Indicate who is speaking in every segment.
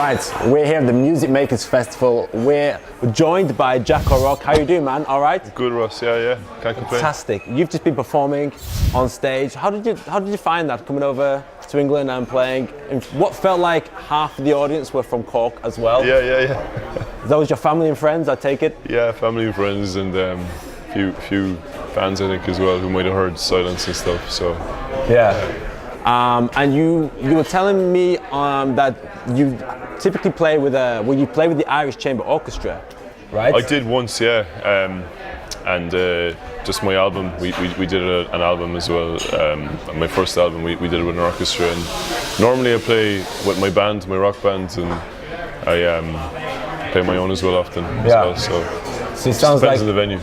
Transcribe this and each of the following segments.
Speaker 1: Right, we're here at the Music Makers Festival. We're joined by Jack O'Rourke. How you doing, man? All right?
Speaker 2: Good, Ross. Yeah. Can't complain.
Speaker 1: Fantastic. You've just been performing on stage. How did you find that, coming over to England and playing? And what felt like half of the audience were from Cork as well?
Speaker 2: Yeah.
Speaker 1: That was your family and friends, I take it?
Speaker 2: Yeah, family and friends, and few fans, I think, as well, who might have heard Silence and stuff. So.
Speaker 1: Yeah. And you were telling me that you typically play with the Irish Chamber Orchestra, right?
Speaker 2: I did once, yeah, and just my album. We did an album as well. My first album, we did it with an orchestra. And normally I play with my band, my rock band, and I play my own as well often.
Speaker 1: Yeah.
Speaker 2: As well,
Speaker 1: so it sounds
Speaker 2: depends
Speaker 1: like
Speaker 2: on the venue.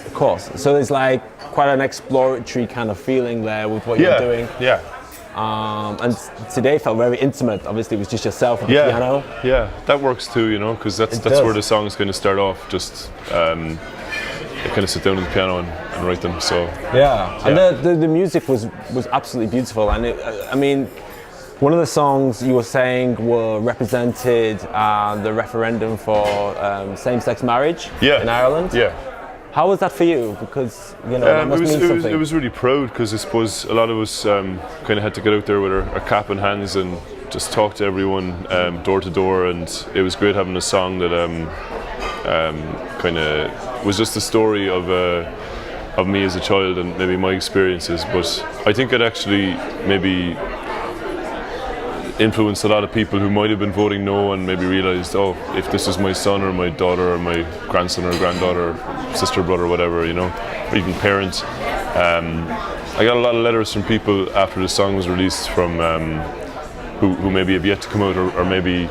Speaker 1: Of course. So there's like quite an exploratory kind of feeling there with what you're doing.
Speaker 2: Yeah.
Speaker 1: And today felt very intimate. Obviously, it was just yourself and the piano.
Speaker 2: Yeah, that works too, you know, because that's where the songs kind of start off. Just you kind of sit down at the piano and write them. So
Speaker 1: and the music was absolutely beautiful. And I mean, one of the songs you were saying represented the referendum for same-sex marriage in Ireland.
Speaker 2: Yeah.
Speaker 1: How was that for you? Because that must mean something.
Speaker 2: It was really proud, because I suppose a lot of us kind of had to get out there with our cap in hands and just talk to everyone door to door, and it was great having a song that kind of was just a story of me as a child and maybe my experiences. But I think it actually maybe influenced a lot of people who might have been voting no and maybe realised, oh, if this is my son or my daughter or my grandson or granddaughter, sister, brother, whatever, you know, or even parent. I got a lot of letters from people after the song was released from who maybe have yet to come out or maybe,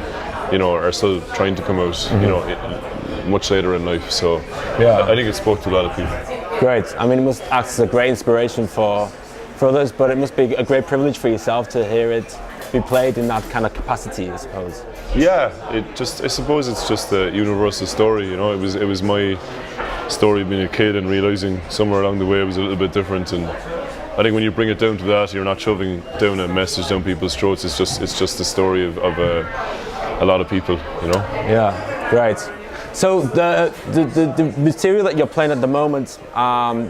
Speaker 2: you know, are still trying to come out, you know, much later in life. So I think it spoke to a lot of people.
Speaker 1: Great. I mean, it must act as a great inspiration for others, but it must be a great privilege for yourself to hear it be played in that kind of capacity, I suppose. Yeah,
Speaker 2: I suppose it's just a universal story, you know. It was my story being a kid and realising somewhere along the way it was a little bit different, and I think when you bring it down to that, you're not shoving down a message down people's throats. It's just the story of a lot of people, you know.
Speaker 1: Yeah, great. So the material that you're playing at the moment,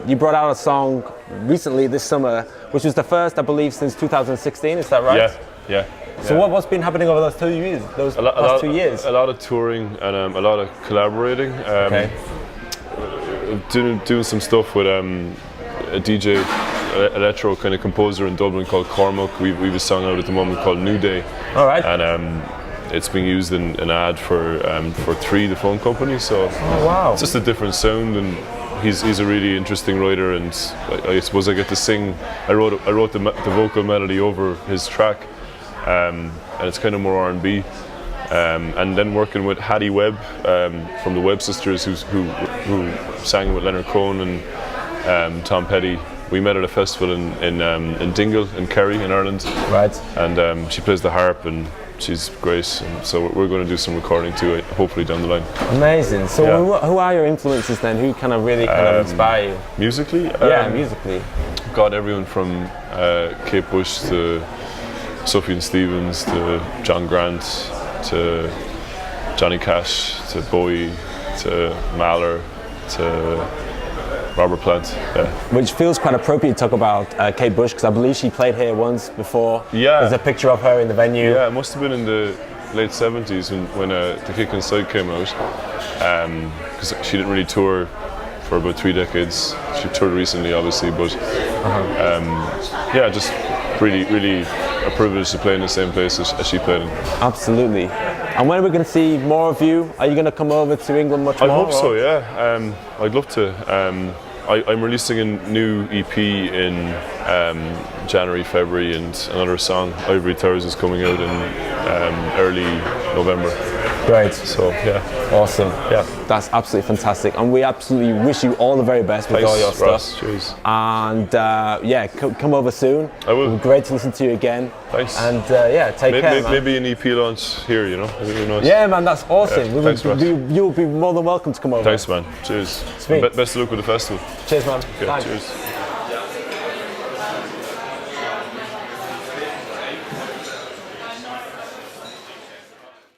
Speaker 1: you brought out a song recently this summer, which was the first, I believe, since 2016. Is that right?
Speaker 2: Yeah.
Speaker 1: So what's been happening over those 2 years? Last 2 years?
Speaker 2: A lot of touring and a lot of collaborating. Doing some stuff with a DJ, electro kind of composer in Dublin called Cormac. We've a song out at the moment called New Day.
Speaker 1: All right.
Speaker 2: And it's being used in an ad for 3, the phone company. So it's just a different sound, and he's a really interesting writer, and I suppose I get to sing. I wrote the vocal melody over his track, and it's kind of more R&B. And then working with Hattie Webb from the Webb Sisters, who sang with Leonard Cohen and Tom Petty. We met at a festival in Dingle in Kerry in Ireland.
Speaker 1: Right. And
Speaker 2: she plays the harp, and she's great. And so we're going to do some recording too, hopefully down the line.
Speaker 1: Amazing. So who are your influences then? Who kind of really inspire you?
Speaker 2: Musically?
Speaker 1: Musically.
Speaker 2: Got everyone from Kate Bush to Sufjan Stevens to John Grant to Johnny Cash to Bowie to Mahler to Robert Plant.
Speaker 1: Which feels quite appropriate to talk about Kate Bush, because I believe she played here once before. There's a picture of her in the venue.
Speaker 2: Yeah, it must have been in the late 70s when The Kick Inside came out, because she didn't really tour for about 3 decades. She toured recently, obviously, but just really a privilege to play in the same place as she played in.
Speaker 1: Absolutely. And when are we going to see more of you? Are you going to come over to England much more?
Speaker 2: I hope so, yeah. I'd love to. I'm releasing a new EP in January, February, and another song, Ivory Towers, is coming out in early November.
Speaker 1: Great.
Speaker 2: So, yeah.
Speaker 1: Awesome.
Speaker 2: Yeah.
Speaker 1: That's absolutely fantastic. And we absolutely wish you all the very best with all your stuff.
Speaker 2: Ross, cheers.
Speaker 1: And come over soon.
Speaker 2: I will.
Speaker 1: It'll be great to listen to you again.
Speaker 2: Thanks.
Speaker 1: And take care, man.
Speaker 2: Maybe an EP launch here, you know. Who knows?
Speaker 1: Yeah, man, that's awesome.
Speaker 2: Yeah, thanks, Ross.
Speaker 1: You'll be more than welcome to come over.
Speaker 2: Thanks, man. Cheers.
Speaker 1: Sweet.
Speaker 2: Best of luck with the festival.
Speaker 1: Cheers, man.
Speaker 2: Okay, cheers.